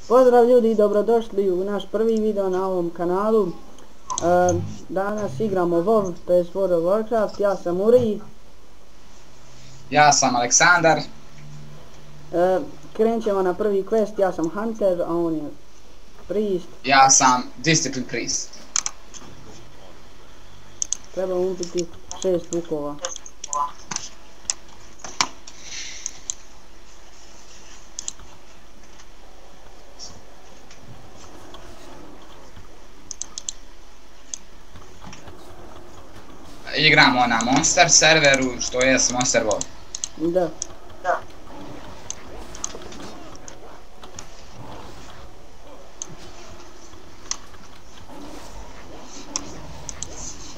Pozdrav ljudi, dobrodošli u naš prvi video na ovom kanalu. Danas igramo WoW, to je World of Warcraft, ja sam Uri. Ja sam Aleksandar. Krenut ćemo na prvi quest, ja sam Hunter, a on je Priest. Ja sam Discipline Priest. Treba ubiti 6 vukova. Igramo na Monster serveru, što je Monster WoW. Da.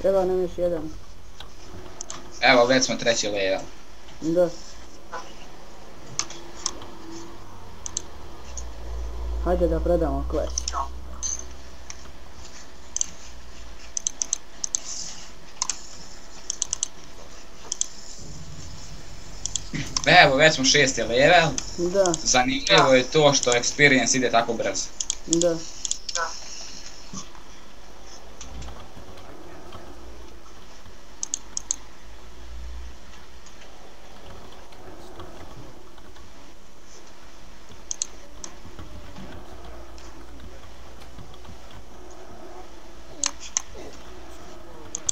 Treba nam još jedan. Evo, već smo treći level. Da. Hajde da predamo quest. Evo, već smo šesti level. Da. Zanimljivo je to što experience ide tako brzo. Da.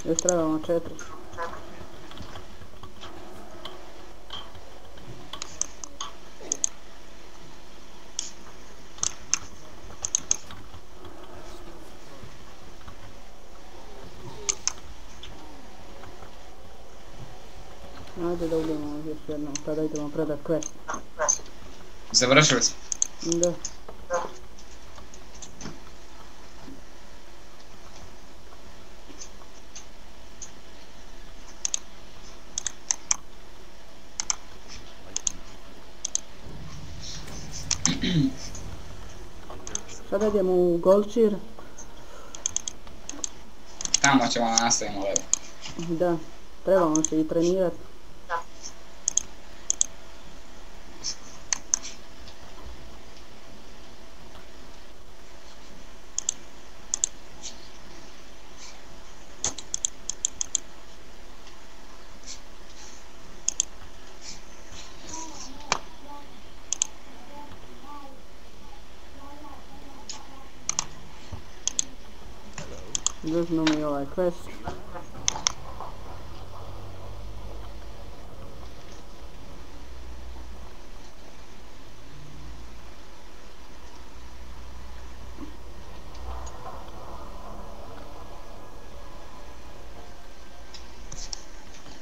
Još trebamo 4. Ajde da ubijemo još jednom, tada idemo predat quest. Završili smo. Da. Sada idemo u Golčir. Tamo ćemo nastavimo level. Da, trebamo se i trenirati. Uzmemo i ovaj quest.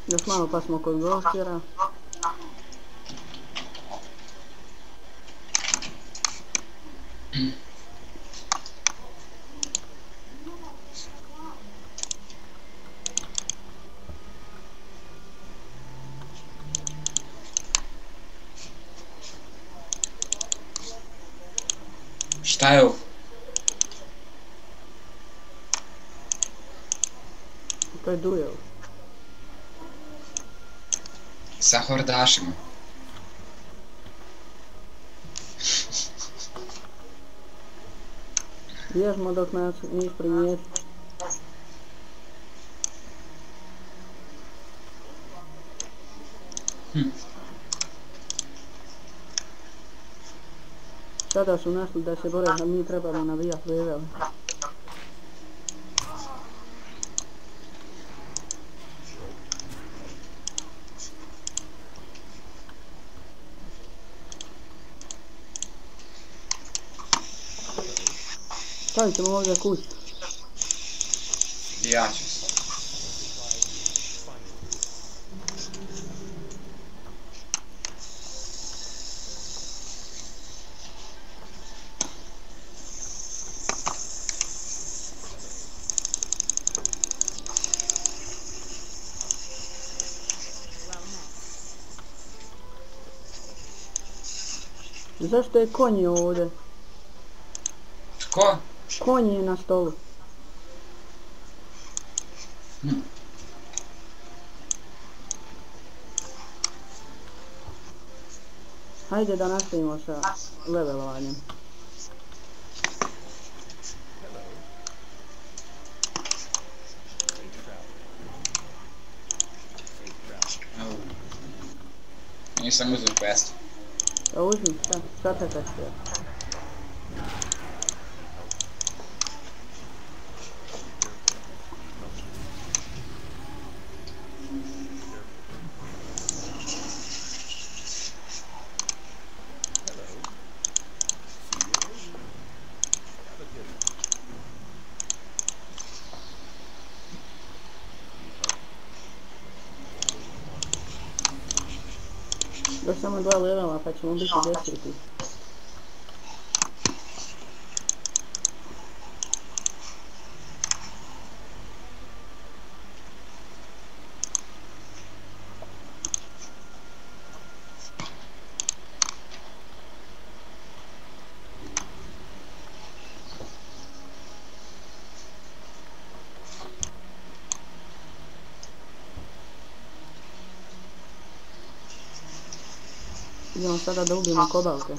Još malo pa smo kod Golčira. Šta je ovo? To je duel. Sa hordašima. Bježmo dok nas nis primijeti. Sada su našli da se bore, a mi trebamo nabijati level. Stavit ćemo ovdje kuć. Ja ću se. Zašto je konj ovdje? Tko? Konj je na stolu. Hajde da nastavimo sa levelovanjem. Nisam uzeo quest. A uzmi, šta te kačuje? Još samo 2 levela pa ćemo biti 10. Idemo sada da ubijemo kobalke.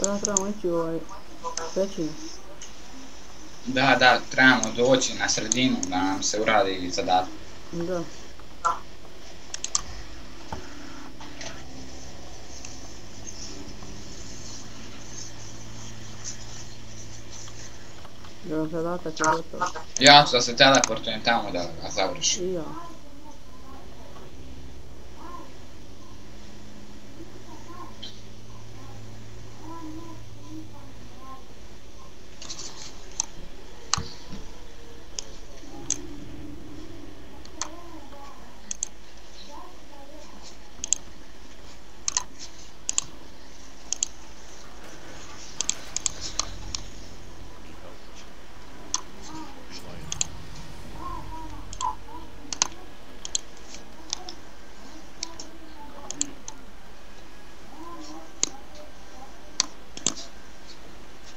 Sada trebamo ići u ovaj pećinu. Da, trebamo doći na sredinu da nam se uradi zadatak. Da. Evo zadatak je gotov. Ja ću da se teleportujem tamo da ga završim. I ja.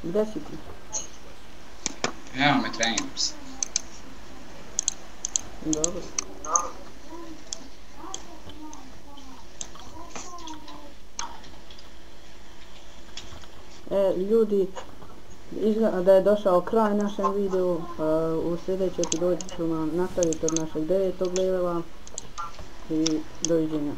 Gdje si ti? Evo me treniram se. Dobro. Ljudi, izgleda da je došao kraj našem videu. U sljedećoj epizodi ćemo nastaviti od našeg 9. levela i doviđenja.